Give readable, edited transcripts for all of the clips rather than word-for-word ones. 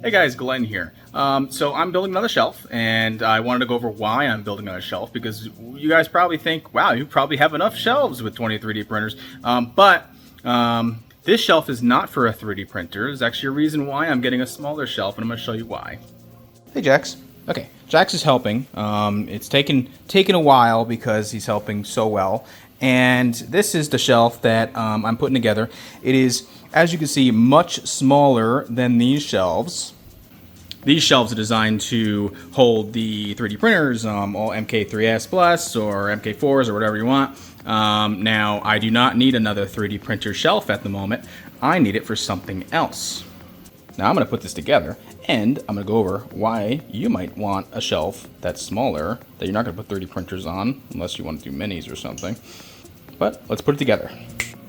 Hey guys, Glenn here. So I'm building another shelf, and I wanted to go over why I'm building another shelf, because you guys probably think, wow, you probably have enough shelves with 20 3D printers. But this shelf is not for a 3D printer. There's actually a reason why I'm getting a smaller shelf, and I'm going to show you why. Hey, Jax. Okay, Jax is helping. It's taken a while because he's helping so well. And this is the shelf that I'm putting together. It is, as you can see, much smaller than these shelves. These shelves are designed to hold the 3D printers, all MK3S Plus or MK4s or whatever you want. Now, I do not need another 3D printer shelf at the moment. I need it for something else. Now, I'm going to put this together, and I'm going to go over why you might want a shelf that's smaller, that you're not going to put 3D printers on, unless you want to do minis or something. But let's put it together.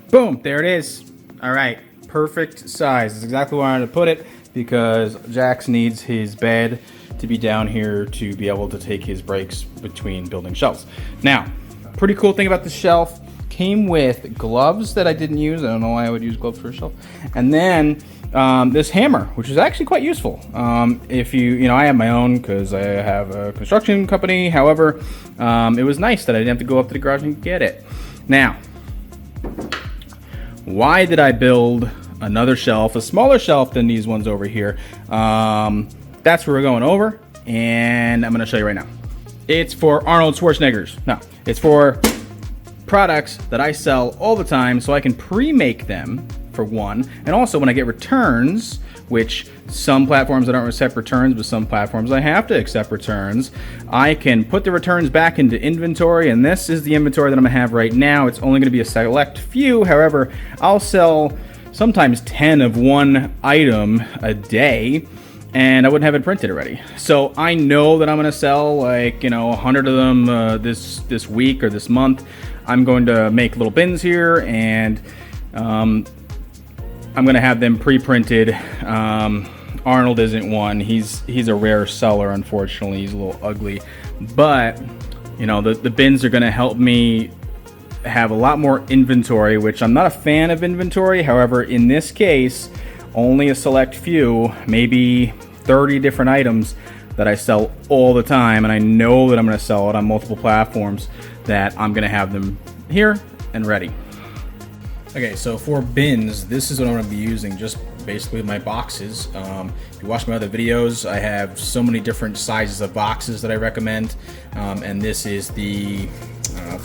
Boom, there it is. All right, perfect size. That's exactly where I wanted to put it, because Jax needs his bed to be down here to be able to take his breaks between building shelves. Now, pretty cool thing about the shelf, came with gloves that I didn't use. I don't know why I would use gloves for a shelf. And then this hammer, which is actually quite useful. If I have my own because I have a construction company. However, it was nice that I didn't have to go up to the garage and get it. Now, why did I build another shelf, a smaller shelf than these ones over here? That's what we're going over, and I'm going to show you right now. It's for Arnold Schwarzenegger's. No, it's for products that I sell all the time, so I can pre-make them, for one, and also when I get returns, which some platforms I don't accept returns, but some platforms I have to accept returns, I can put the returns back into inventory, and this is the inventory that I'm going to have right now. It's only going to be a select few. However, I'll sell sometimes 10 of one item a day, and I wouldn't have it printed already. So I know that I'm going to sell 100 of them this week or this month. I'm going to make little bins here, and I'm going to have them pre-printed. Arnold isn't one. He's a rare seller, unfortunately. He's a little ugly. But, the bins are going to help me have a lot more inventory, which I'm not a fan of inventory. However, in this case, only a select few, maybe 30 different items that I sell all the time. And I know that I'm going to sell it on multiple platforms, that I'm going to have them here and ready. Okay, so for bins, this is what I'm going to be using, just basically my boxes. If you watch my other videos, I have so many different sizes of boxes that I recommend, and this is the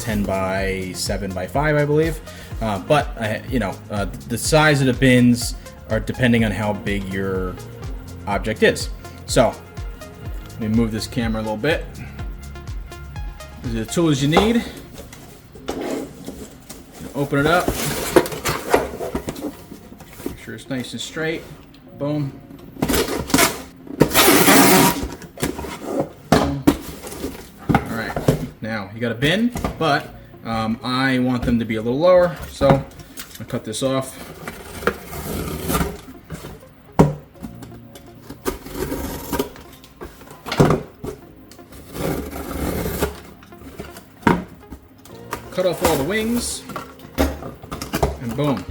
10 by 7 by 5, I believe. But the size of the bins are depending on how big your object is. So let me move this camera a little bit. These are the tools you need. Open it up. Make sure it's nice and straight. Boom. Alright, now you got a bin, but I want them to be a little lower, so I'm going to cut this off. Cut off all the wings, and boom,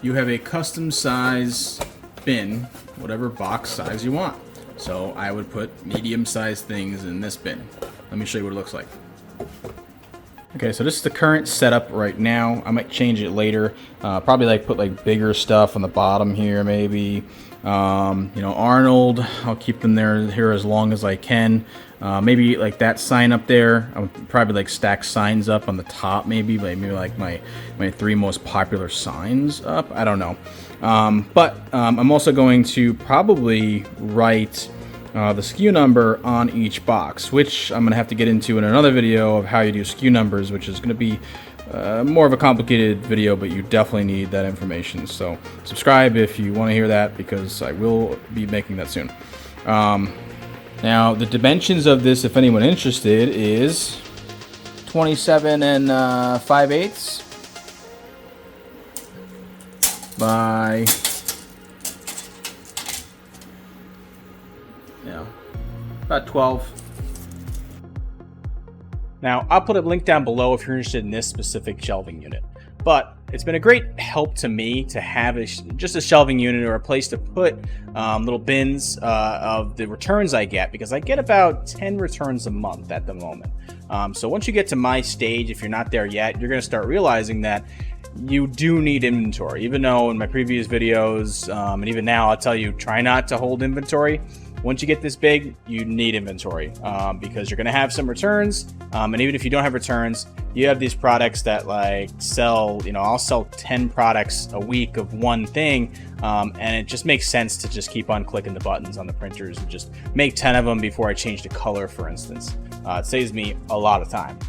you have a custom size bin, whatever box size you want. So I would put medium sized things in this bin. Let me show you what it looks like. Okay, so this is the current setup right now. I might change it later. Probably put bigger stuff on the bottom here, maybe. Arnold, I'll keep them here as long as I can. Maybe that sign up there. I'll probably stack signs up on the top, maybe my 3 most popular signs up. I don't know. But I'm also going to probably write the SKU number on each box, which I'm going to have to get into in another video of how you do SKU numbers, which is going to be more of a complicated video, but you definitely need that information. So subscribe if you want to hear that, because I will be making that soon. Now, the dimensions of this, if anyone interested, is 27 and 5/8 by about 12. Now, I'll put a link down below if you're interested in this specific shelving unit. But it's been a great help to me to have just a shelving unit or a place to put little bins of the returns I get, because I get about 10 returns a month at the moment. So once you get to my stage, if you're not there yet, you're going to start realizing that you do need inventory. Even though in my previous videos, and even now, I'll tell you, try not to hold inventory. Once you get this big, you need inventory because you're going to have some returns. And even if you don't have returns, you have these products that like sell, I'll sell 10 products a week of one thing. And it just makes sense to just keep on clicking the buttons on the printers and just make 10 of them before I change the color, for instance. It saves me a lot of time.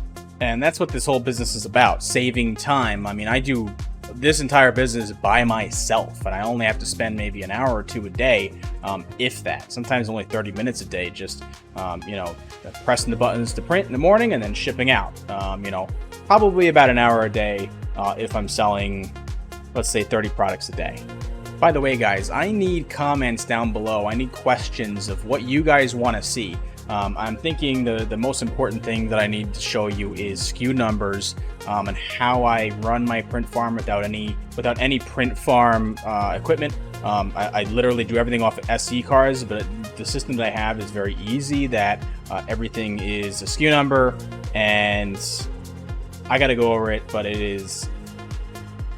And that's what this whole business is about, saving time. I mean, I do this entire business by myself, and I only have to spend maybe an hour or two a day, if that. Sometimes only 30 minutes a day, just pressing the buttons to print in the morning and then shipping out. Probably about an hour a day if I'm selling, let's say, 30 products a day. By the way, guys, I need comments down below. I need questions of what you guys want to see. I'm thinking the most important thing that I need to show you is SKU numbers and how I run my print farm without any print farm equipment. I literally do everything off of SE cards, but the system that I have is very easy, that everything is a SKU number, and I got to go over it, but it is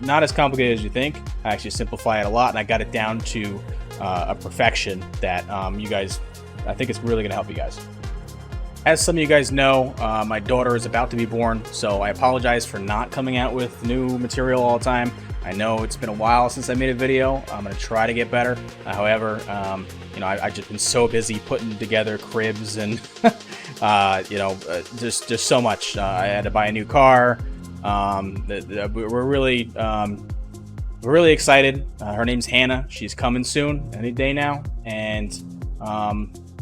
not as complicated as you think. I actually simplify it a lot, and I got it down to a perfection that you guys, I think it's really going to help you guys. As some of you guys know, my daughter is about to be born, so I apologize for not coming out with new material all the time. I know it's been a while since I made a video. I'm going to try to get better. However, I've just been so busy putting together cribs and, just so much. I had to buy a new car. We're really excited. Her name's Hannah. She's coming soon, any day now. And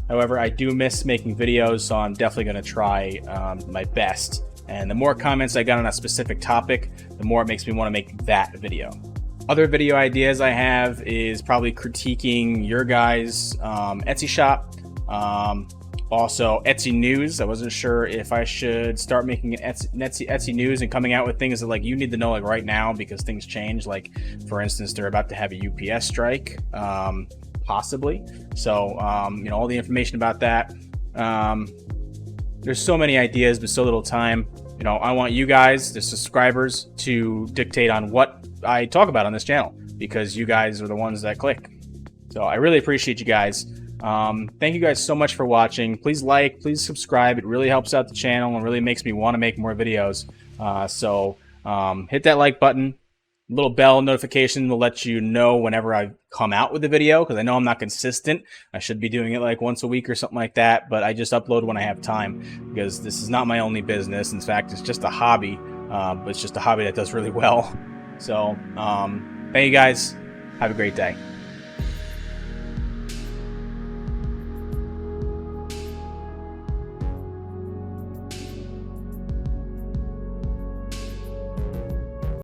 however, I do miss making videos, so I'm definitely going to try my best. And the more comments I got on a specific topic, the more it makes me want to make that video. Other video ideas I have is probably critiquing your guys' Etsy shop. Also, Etsy news. I wasn't sure if I should start making an Etsy news and coming out with things that like you need to know like right now, because things change. Like, for instance, they're about to have a UPS strike. Possibly. So, all the information about that. There's so many ideas, but so little time. I want you guys, the subscribers, to dictate on what I talk about on this channel, because you guys are the ones that click. So I really appreciate you guys. Thank you guys so much for watching. Please like, please subscribe. It really helps out the channel and really makes me want to make more videos. So hit that like button. Little bell notification will let you know whenever I come out with the video, because I know I'm not consistent. I should be doing it like once a week or something like that, but I just upload when I have time, because this is not my only business. In fact, it's just a hobby, but it's just a hobby that does really well. So thank you guys. Have a great day.